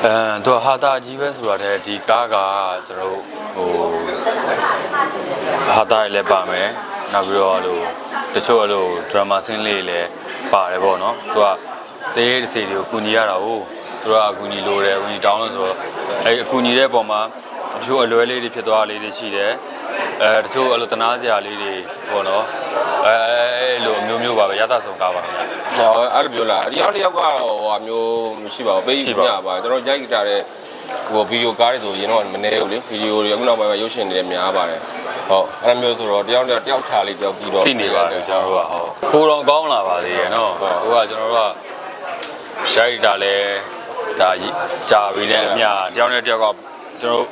သူဟာတာကြီးပဲဆိုတာတည်းဒီကားကကျွန်တော်ဟာတာလည်းပါမယ်နောက်ပြီးတော့တချို့ဒရာမာဆင်းလေးလည်းပါတယ်ပေါ့နော်သူကတေးစီတွေကိုကူညီရတာဟုတ်သူကအကူညီလိုတယ်ကူညီတောင်းလို့ဆိုတော့အကူညီတဲ့ပုံမှာတချို့အလွဲလေးတွေဖြစ်သွားလေးတွေရှိတယ်တချို့တနာစရာလေးတွေပေါ့နော်လိုအမျိုးပါပဲရသဆောင်ကားပါခင်ဗျာအဲ့လိုပြောလားအတရားတယောက်ကဟိုမျိုးမရှိပါဘူးပေးရပါကျွန်တော်ရိုက်ကြတဲ့ဟိုဗီဒီယိုကားတွေဆိုရင်တော့မနေဘူးလေဗီဒီယိုတွေအခုနောက်ပိုင်းမှာရုပ်ရှင်တွေများပါတယ်ဟုတ်အဲ့လိုမျိုးဆိုတော့တယောက်ထားလေးတယောက်ပြီးတော့သိနေပါတယ်ကျွန်တော်တို့ကဟုတ်ကိုယ်တော်ကောင်းလာပါသေးရဲ့နော်ဟိုကကျွန်တော်တို့ကရိုက်တာလဲဒါကြာပြီးတဲ့အမြတယောက်နဲ့တယောက်ကကျွန်တော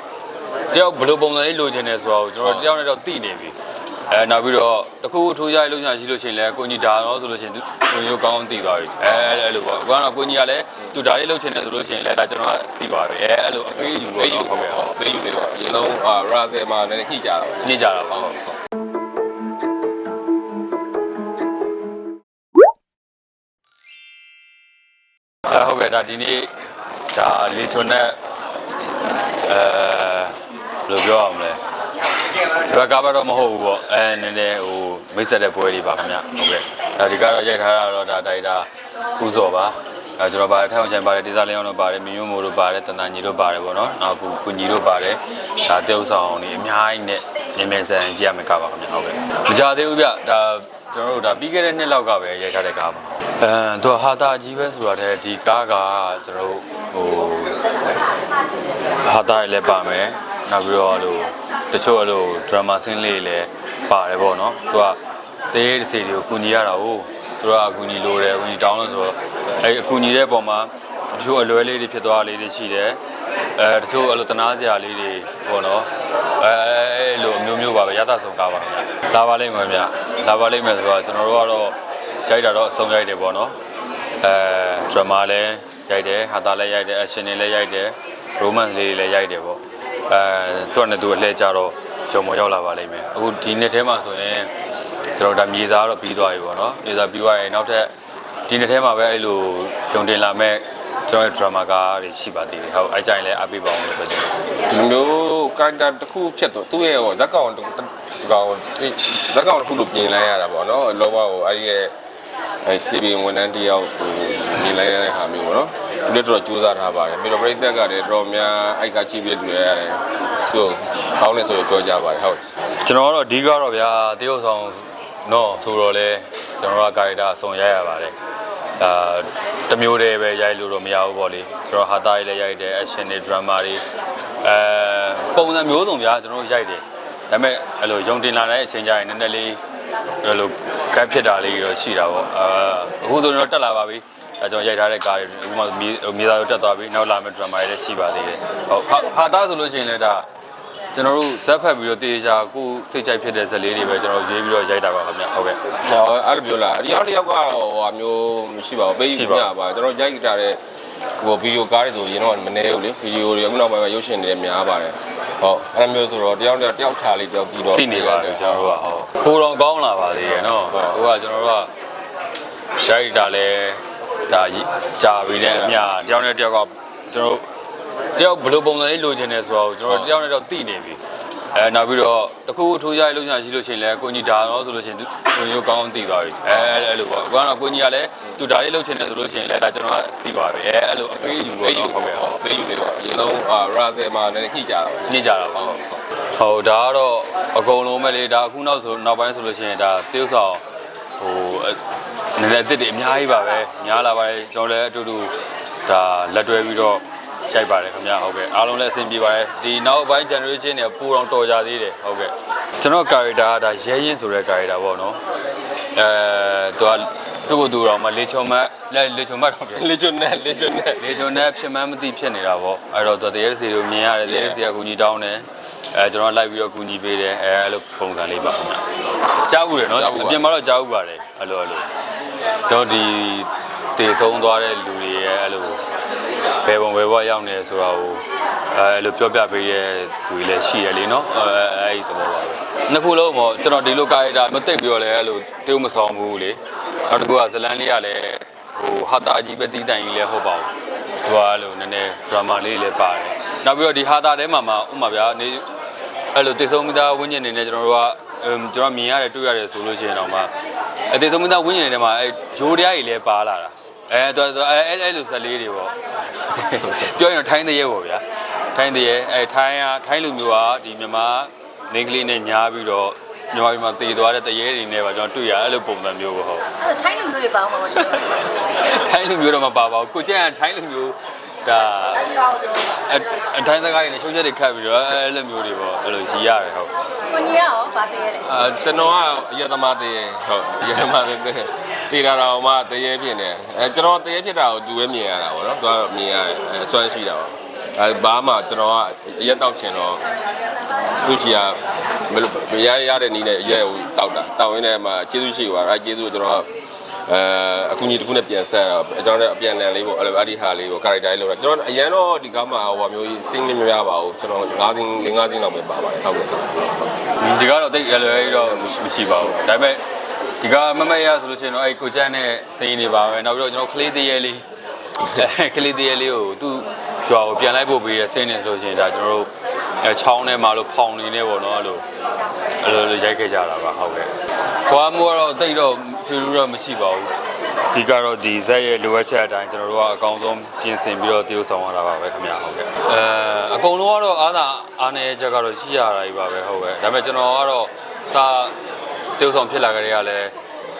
်တယောက်ဘယ်လိုပုံစံလေးလိုချင်တယ်ဆိုတော့ကျွန်တော်တယောက်နဲ့တယောက်သိနေပြီနောက်ပြီးတော့တခုထိုးရိုက်လို့ရှိလို့ရှိရင်လည်းကိုကြီးဒါတော့ဆိုလို့ရှိရင်သူမျိုးကောင်းသိသွားပြီအဲ့လိုပေါ့ကတော့ကိုကြီးကလည်းသူဒါလေးလုပ်ချင်တယ်ဆိုလို့ရှိရင်လည်းဒါကျွန်တော်သိပါပြီအဲ့လိုအပေးယူလို့ဟုတ်ကဲ့ဟုတ်ပေးယူပေးပါရေလုံးရာဇယ်မှာလည်းညှိကြတာပါဟုတ်ကဲ့ဒါဒီနေ့ဒါလေးချွန်နဲ့ဘယ်လိုပြောရမလဲဒါကားတော့မဟုတ်ဘူးပေါ့နည်းနည်းဟိုမိတ်ဆက်တဲ့ပွဲတွေပါခင်ဗျဟုတ်ကဲ့ဒါဒီကတော့ရိုက်ထားတာတော့ဒါတိုက်တာကူစော်ပါကျွန်တော်ပါတယ်ထောင်ချန်ပါတယ်ဒေသလင်းအောင်တို့ပါတယ်မင်းမျိုးမိုးတို့ပါတယ်တန်တန်ကြီးတို့ပါတယ်ပေါ့နော်နောက်ကူညီတို့ပါတယ်ဒါတေဥဆောင်နေအများကြီးနဲ့မြင်ဆန်ကြည့်ရမယ်ကားပါခင်ဗျဟုတ်ကဲ့မကြသေးဘူးဗျဒါကျွန်တော်တို့ဒါပြီးခဲ့တဲ့နှစ်လောက်ကပဲရိုက်ထားတဲ့ကားပါသူဟာတာကြီးပဲဆိုတာတည်းဒီကားကကျွန်တော်တို့ဟာတာလည်းပါမယ်နောက်ပြီးတော့တချို့ဒရာမာဆင်းလေးလည်းပါတယ်ပေါ့နော်သူကတေးစီတွေကိုကူညီရတာဟုတ်သူကအကူညီလိုတယ်ကူညီတောင်းလို့ဆိုတော့အကူညီတဲ့ပုံမှာတချို့အလွဲလေးတွေဖြစ်သွားလေးတွေရှိတယ်တချို့တနာစရာလေးတွေပေါ့နော်လိုအမျိုးပါပဲရသဆောင်ကားပါခင်ဗျလာပါလိမ့်မယ်ဗျလာပါလိမ့်မယ်ဆိုတော့ကျွန်တော်တို့ကတော့ရိုက်တာတော့အဆုံးရိုက်တယ်ပေါ့နော်ဒရာမာလည်းရိုက်တယ်ဟာတာလည်းရိုက်တယ်အရှင်တွေလည်းရိုက်တယ်ရိုမန့်လေးလည်းရိုက်တယ်ပေါ့သူကလည်းသူအလှည့်ကြတော့ရုံမရောက်လာပါလိမ့်မယ်အခုဒီနှစ်ထဲမှာဆိုရင်ကျွန်တော်ဒါမြေသားတော့ပြီးသွားပြီပေါ့နော်မြေသားပြီးသွားရင်နောက်ထပ်ဒီနှစ်ထဲမှာပဲအဲ့လိုဂျုံတင်လာမဲ့ကျွန်တော်ဒရာမာကားတွေရှိပါသေးတယ်ဟုတ်အဲ့ကြိုင်လည်းအပိပါအောင်လို့ပြောချင်တယ်ဒီမျိုးကာတာတစ်ခုဖြစ်တော့သူ့ရဲ့ဇက်ကောင်တစ်ခုလို့ပြင်လိုက်ရတာပေါ့နော်လောဘကိုအဲ့ဒီရဲ့စီပီဝန်ထမ်းတယောက်ကိုပြင်လိုက်ရတဲ့ဟာမျိုးပေါ့နော်ဒီတော့ကြိုးစားထားပါတယ်ပြီးတော့ပြည်သက်ကလည်းတော်များအိုက်ကကြည့်ပြီးတွေ့ရတယ်သူကောင်းတယ်ဆိုတော့ပြောကြပါတယ်ဟုတ်ကျွန်တော်ကတော့အဓိကတော့ဗျာတရုတ်ဆောင်တော့ဆိုတော့လေကျွန်တော်ကကာရီတာအဆုံးရိုက်ရပါတယ်တမျိုးတည်းပဲရိုက်လို့တော့မရဘူးပေါ့လေကျွန်တော်ဟာတာကြီးလည်းရိုက်တယ်အရှင်တွေဒရာမာတွေပုံစံမျိုးစုံဗျာကျွန်တော်ရိုက်တယ်ဒါပေမဲ့အဲ့လိုယုံတင်လာတဲ့အချိန်ကျရင်နည်းနည်းလေးအဲ့လိုကပ်ဖြစ်တာလေးတော့ရှိတာပေါ့အခုဆိုတော့တက်လာပါပြီကျွန်တော်ရိုက်ထားတဲ့ကားတွေဥပမာမြေသားတို့တက်သွားပြီနောက်လာမယ့်ဒရာမာတွေလည်းရှိပါသေးတယ်ဟုတ်ဟာတာဆိုလို့ရှိရင်လည်းဒါကျွန်တော်တို့ဇက်ဖက်ပြီးတော့တေချာကိုစိတ်ကြိုက်ဖြစ်တဲ့ဇက်လေးတွေပဲကျွန်တော်ရေးပြီးတော့ရိုက်တာပါခင်ဗျဟုတ်ကဲ့အဲ့လိုပြောလားအတရားတယောက်ကဟိုမျိုးမရှိပါဘူးပေးရပါကျွန်တော်ရိုက်ကြတဲ့ဟိုဗီဒီယိုကားတွေဆိုရင်တော့မနေဘူးလေဗီဒီယိုတွေအခုနောက်ပိုင်းမှာရုပ်ရှင်တွေများပါတယ်ဟုတ်အဲ့လိုမျိုးဆိုတော့တယောက်ထားလေးတယောက်ပြီးတော့သိနေပါတယ်ကျွန်တော်တို့ကဟုတ်ကိုယ်တော်ကောင်းလာပါသေးရဲ့နော်ဟိုကကျွန်တော်တို့ကရိုက်တာလဲဒါကြာပြီးတဲ့အမြတယောက်နဲ့တယောက်ကကျွန်တော်တယောက်ဘယ်လိုပုံစံလေးလိုချင်တယ်ဆိုတော့ကျွန်တော်တယောက်နဲ့တယောက်သိနေပြီနောက်ပြီးတော့တခုထိုးရိုက်လို့ရှိလို့ရှိရင်လည်းကိုကြီးဒါတော့ဆိုလို့ရှိရင်သူမျိုးကောင်းသိသွားပြီအဲ့လိုပေါ့ကတော့ကိုကြီးကလည်းသူဒါလေးလုပ်ချင်တယ်ဆိုလို့ရှိရင်လည်းဒါကျွန်တော်သိပါပြီအဲ့လိုအပေးယူလို့ဟုတ်ကဲ့ဟုတ်ပေးယူပေးပါရေလုံးရာဇယ်မှာလည်းညှိကြတာပါဟုတ်ဒါကတော့အကုန်လုံးပဲလေဒါအခုနောက်ပိုင်းဆိုလို့ရှိရင်ဒါတေးဥဆောင်ဟိုနည်းနည်းအစ်စ်တွေအများကြီးပါပဲများလာပါတယ်ကျွန်တော်လည်းအတူတူဒါလက်တွဲပြီးတော့ရိုက်ပါတယ်ခင်ဗျဟုတ်ကဲ့အားလုံးလည်းအဆင်ပြေပါတယ်ဒီနောက်ပိုင်း generation တွေပိုတော့တော်ကြသေးတယ်ဟုတ်ကဲ့ကျွန်တော် character ကဒါရဲရင်ဆိုတဲ့ character ပေါ့နော်သူကသူ့ကိုတော့မလေချုံမတ်တော့ပြန်လေချုံနဲ့ဖြစ်မှန်းမသိဖြစ်နေတာပေါ့အဲ့တော့သူတရေစီကိုမြင်ရတယ်တရေစီကကူညီတောင်းတယ်ကျွန်တော်လိုက်ပြီးတော့ကူညီပေးတယ်အဲ့လိုပုံစံလေးပါခင်ဗျကြားဘူးတယ်နော်အပြင်မှာတော့ကြားဘူးပါတယ်အဲ့လိုတော့ဒီတည်ဆုံးသွားတဲ့လူတွေရဲ့အဲ့လိုဘယ်ပုံဘယ်ဘဝရောက်နေဆိုတော့အဲ့လိုပြောပြပေးတဲ့သူတွေလည်းရှိရလေနော်အဲ့ဒီသဘောပါပဲနှစ်ခုလုံးပေါ့ကျွန်တော်ဒီလိုကာရီတာမသိပြီးတော့လည်းအဲ့လိုတေးမဆောင်ဘူးလေနောက်တစ်ခုကဇလန်လေးကလည်းဟိုဟာတာကြီးပဲတီးတိုင်ကြီးလည်းဟုတ်ပါဘူး ဟိုအဲ့လိုနည်းနည်း drama လေးလည်းပါတယ်နောက်ပြီးတော့ဒီဟာတာထဲမှာဥမာဗျာနေအဲ့လိုတေဆုံးမိသားဝင်းကျင်နေနဲ့ကျွန်တော်မြင်ရတယ်တွေ့ရတယ်ဆိုလို့ရှိရင်တော့မှတေဆုံးမိသားဝင်းကျင်နေထဲမှာအဲ့ရိုးတရားကြီးလည်းပါလာတာအဲ့လိုဇက်လေးတွေပေါ့ပြောရင်တော့ထိုင်းတရေပေါ့ဗျာထိုင်းတရေအဲ့ထိုင်းလူမျိုးကဒီမြန်မာမိန်းကလေးနဲ့ညားပြီးတော့မြန်မာပြည်မှာတည်သွားတဲ့တရေတွေနဲ့ပါကျွန်တော်တွေ့ရအဲ့လိုပုံစံမျိုးပေါ့ဟုတ်အဲ့ထိုင်းလူမျိုးတွေပါအောင်ပါထိုင်းလူမျိုးတော့မပါပါဘူးကိုကျန်ထိုင်းလူမျိုးဒါအတိုင်းစကားတွေနဲ့ရှုပ်ချက်တွေခတ်ပြီးတော့အဲ့လိုမျိုးတွေပေါ့အဲ့လိုရီရတယ်ဟုတ်ကိုကြီးရောဗာတရေလဲကျွန်တော်ကအရသမားတရေဟုတ်အရသမားတရေတည်တာတော့မှတရေဖြစ်နေကျွန်တော်တရေဖြစ်တာကိုသူပဲမြင်ရတာပေါ့နော်သူကမြင်ရတယ်အစွမ်းရှိတာပေါ့ဘာမှကျွန်တော်ကအရက်တောက်ချင်တော့သူရှိရရတဲ့နီးနဲ့အရက်ကိုတောက်တာတောက်ရင်းနဲ့မှကျေးဇူးရှိပါအဲ့ကျေးဇူးကိုကျွန်တော်အခုညီတစ်ခုနဲ့ပြန်ဆက်တော့ကျွန်တော်လည်းအပြန်လည်လေးပေါ့အဲ့လိုအဒီဟာလေးကို character လေးလောက်တာကျွန်တော်အရန်တော့ဒီကားမှာဟိုမျိုးကြီးစင်းလေးမရပါဘူးကျွန်တော်5စင်းလောက်ပဲပါပါတယ်ဟုတ်ကဲ့ဒီကတော့တိတ်ရလွယ်တော့မရှိပါဘူးဒါပေမဲ့ဒီကမမရဆိုလို့ရှိရင်တော့အဲ့ကိုကျန်းနဲ့စင်းနေပါပဲနောက်ပြီးတော့ကျွန်တော်ကလေးတရေလေးကိုသူ့ကြွားကိုပြန်လိုက်ဖို့ပေးရစင်းနေဆိုလို့ရှိရင်ဒါကျွန်တော်တို့ချောင်းထဲမှာလို့ဖောင်နေနေပေါ့နော်အဲ့လိုရိုက်ခဲ့ကြတာပါဟုတ်ကဲ့ခွာမှုကတော့တိတ်တော့ထူးထူးတော့မရှိပါဘူးဒီကတော့ဒီဇက်ရဲ့လိုအပ်ချက်အတိုင်းကျွန်တော်တို့ကအကောင်းဆုံးပြင်ဆင်ပြီးတော့တရုပ်ဆောင်ရတာပါပဲခင်ဗျာဟုတ်ကဲ့အကုန်လုံးကတော့အားနေချက်ကတော့ရှိရတာကြီးပါပဲဟုတ်ကဲ့ဒါပေမဲ့ကျွန်တော်ကတော့တရုပ်ဆောင်ဖြစ်လာကြတဲ့ကလည်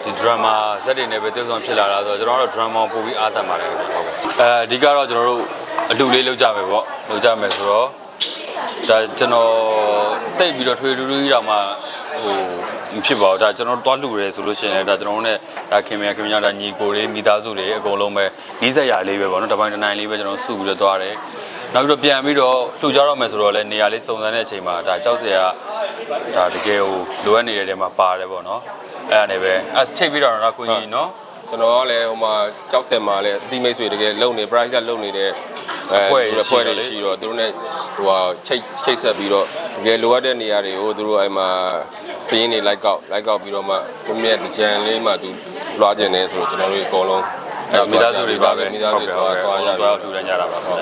းဒီ drama ဇက်တွေနဲ့ပဲတရုပ်ဆောင်ဖြစ်လာတာဆိုတော့ကျွန်တော်တို့ drama ပို့ပြီးအားတတ်ပါတယ်ဟုတ်ကဲ့အဓိကတော့ကျွန်တော်တို့အလှလေးလုပ်ကြမယ်ပေါ့လုပ်ကြမယ်ဆိုတော့ဒါကျွန်တော်တိတ်ပြီးတော့ထွေထူးထူးကြီးတော့မှဟိုမဖြစ်ပါဘူးဒါကျွန်တော်တွားလှူရဲဆိုလို့ရှိရင်ဒါကျွန်တော်တို့ ਨੇ ဒါခင်ဗျာဒါညီကိုတွေမိသားစုတွေအကုန်လုံးပဲနီးစက်ရလေးပဲပေါ့နော်တပိုင်းတစ်နိုင်လေးပဲကျွန်တော်စုပြီးတော့တွားတယ်နောက်ပြီးတော့ပြန်ပြီးတော့လှူကြတော့မယ်ဆိုတော့လည်းနေရာလေးစုံစမ်းတဲ့အချိန်မှာဒါကြောက်စရာဒါတကယ်ဟိုလိုအပ်နေတဲ့တဲမှာပါတယ်ပေါ့နော်အဲ့ဒါနဲ့ပဲချိန်ပြီးတော့တော့ကိုကြီးနော်ကျွန်တော်ကလည်းဟိုမှာကြောက်ဆက်မှာလည်းအတိမိတ်ဆွေတကယ်လုံနေ price ကလုံနေတဲ့ဖွဲ့တွေရှိတော့သူတို့ ਨੇ ဟိုချိတ်ဆက်ပြီးတော့တကယ်လိုအပ်တဲ့နေရာတွေကိုသူတို့အဲ့မှာစင်းနေလိုက်ကောက်ပြီးတော့မှကိုမြတ်တကြံလေးမှသူလွှားကျင်နေဆိုတော့ကျွန်တော်တို့အကုန်လုံးမိသားစုတွေပါပဲမိသားစုတွေသွားထူထမ်းကြတာပါဟုတ်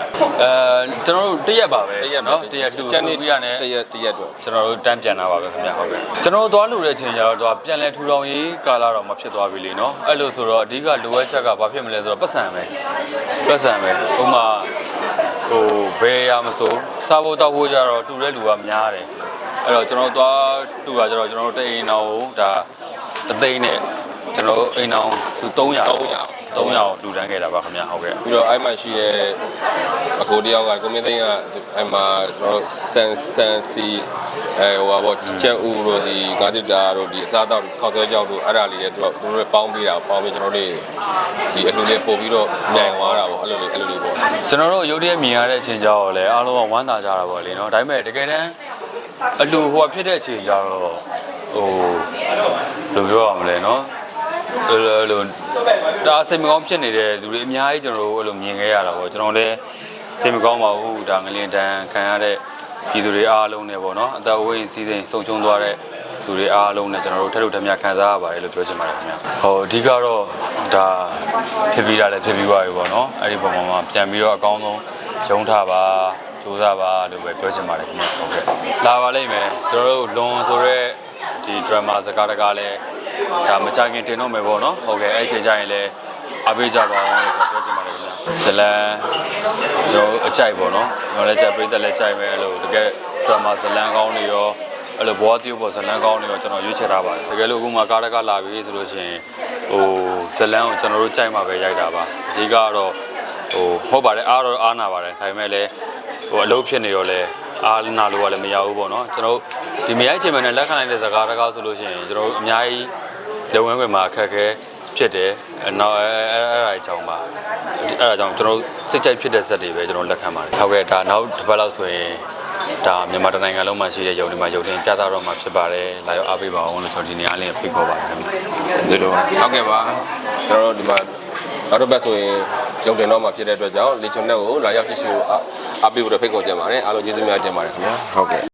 ကျွန်တော်တို့တရက်ပါပဲနော်တရက်ထူပြီးတာနဲ့တရက်တော့ကျွန်တော်တို့တန်းပြန်လာပါပဲခင်ဗျဟုတ်ကဲ့ကျွန်တော်တို့သွားလို့တဲ့အချိန်ကျတော့ပြန်လဲထူထောင်ရေးကာလတော့မဖြစ်သွားပြီလေနော်အဲ့လိုဆိုတော့အဓိကလိုအပ်ချက်ကဘာဖြစ်မလဲဆိုတော့ပတ်စံပဲဥမာဟိုဘယ်ရမစိုးစားဖို့တောက်ဖို့ကြတော့ထူတဲ့လူကများတယ်အဲ့တော့ကျွန်တော်သွားထူတာကြတော့ကျွန်တော်တို့တအိမ်အောင်ဒါအသိန်းနဲ့ကျွန်တော်အိမ်အောင်300လူတန်းခဲ့တာပါခင်ဗျဟုတ်ကဲ့ပြီးတော့အဲ့မှာရှိတဲ့အကိုတယောက်ကကိုမင်းသိန်းကအဲ့မှာကျွန်တော်ဆန်စီဟိုပါပေါ့ချက်ဥတို့ဒီဂါတိတာတို့ဒီအစားအသောက်ခောက်ဆွဲကြောက်တို့အဲ့ဒါလေးတွေသူတို့ပေါင်းပြီးကျွန်တော်တို့ဒီအလှလေးပို့ပြီးတော့မြိုင်သွားတာပေါ့အဲ့လိုလေးပေါ့ကျွန်တော်တို့ရုပ်တရက်မြင်ရတဲ့အချိန်ကြောက်လဲအားလုံးကဝမ်းသာကြတာပေါ့လေနော်ဒါပေမဲ့တကယ်တမ်းအလှဟိုဖြစ်တဲ့အချိန်ကြောက်တော့ဟိုလိုပြောရမလဲနော်လိုဒါစိတ်မကောင်းဖြစ်နေတဲ့လူတွေအများကြီးကျွန်တော်တို့အဲ့လိုမြင်ခဲ့ရတာပေါ့ကျွန်တော်လည်းစိတ်မကောင်းပါဘူးဒါငလင်တန်းခံရတဲ့ပြည်သူတွေအားလုံးနဲ့ပေါ့နော်အသက်ဝိဉ္စီစဉ်ဆုံချုံသွားတဲ့သူတွေအားလုံးနဲ့ကျွန်တော်တို့ထပ်ထပ်များခံစားရပါတယ်လို့ပြောချင်ပါတယ်ခင်ဗျာဟိုအဓိကတော့ဒါဖြစ်ပြီးတာလည်းဖြစ်ပြီးသွားပြီပေါ့နော်အဲ့ဒီပုံမှာပြန်ပြီးတော့အကောင်းဆုံးရုံးထားပါစူးစမ်းပါလို့ပဲပြောချင်ပါတယ်ခင်ဗျာဟုတ်ကဲ့လာပါလိမ့်မယ်ကျွန်တော်တို့လွန်ဆိုတဲ့ဒီ drama စကားတကားလည်းဒါမကြခင်တင်တော့မယ်ပေါ့နော်ဟုတ်ကဲ့အဲ့ချိန်ကျရင်လည်းအားပေးကြပါအောင်လို့ကျွန်တော်ပြောချင်ပါတယ်ခင်ဗျာဇလန်ကျွန်တော်အကြိုက်ပေါ့နော်ကျွန်တော်လည်းကြိုက်ပြည်သက်လည်းကြိုက်မယ်အဲ့လိုတကယ် drama ဇလန်ကောင်းတွေရောအဲ့လိုဘောတီးဘောဇလန်ကောင်းတွေရောကျွန်တော်ရွေးချယ်ထားပါတယ်တကယ်လို့အခုမှကားတကားလာပြီဆိုလို့ရှိရင်ဟိုဇလန်ကိုကျွန်တော်တို့ကြိုက်မှပဲရိုက်တာပါအဓိကတော့ဟိုဟုတ်ပါတယ်အားနာပါတယ်ဒါပေမဲ့လည်းဟိုအလုပ်ဖြစ်နေတော့လဲအားနာလို့ကလည်းမရဘူးပေါ့နော်ကျွန်တော်ဒီမရိုက်ချင်မှလည်းလက်ခံနိုင်တဲ့ဇာကားတကားဆိုလို့ရှိရင်ကျွန်တော်အများကြီးလုံဝဲခွင့်မှာအခက်အခဲဖြစ်တယ်နောက်အဲ့ဒါအကြောင်းပါအဲ့ဒါကြောင့်ကျွန်တော်စိတ်ကြိုက်ဖြစ်တဲ့ဇက်တွေပဲကျွန်တော်လက်ခံပါတယ်ဟုတ်ကဲ့ဒါနောက်တစ်ပတ်လောက်ဆိုရင်ဒါမြန်မာတိုင်းနိုင်ငံလုံးမှာရှိတဲ့ရုံတွေမှာရုံတင်ပြသတော့မှာဖြစ်ပါတယ်လာရောက်အားပေးပါအောင်လို့ကျွန်တော်ဒီနေ့အားလေးဖိတ်ခေါ်ပါတယ်ခင်ဗျာဒီလိုဟုတ်ကဲ့ပါကျွန်တော်တို့ဒီမှာနောက်တစ်ပတ်ဆိုရင်ရုံတင်တော့မှာဖြစ်တဲ့အတွက်ကြောင့်လေချုံနဲ့ကိုလာရောက်ကြည့်ရှုအားပေးဖို့ဖိတ်ခေါ်ကြပါတယ်အားလုံးကျေးဇူးများတင်ပါတယ်ခင်ဗျာဟုတ်ကဲ့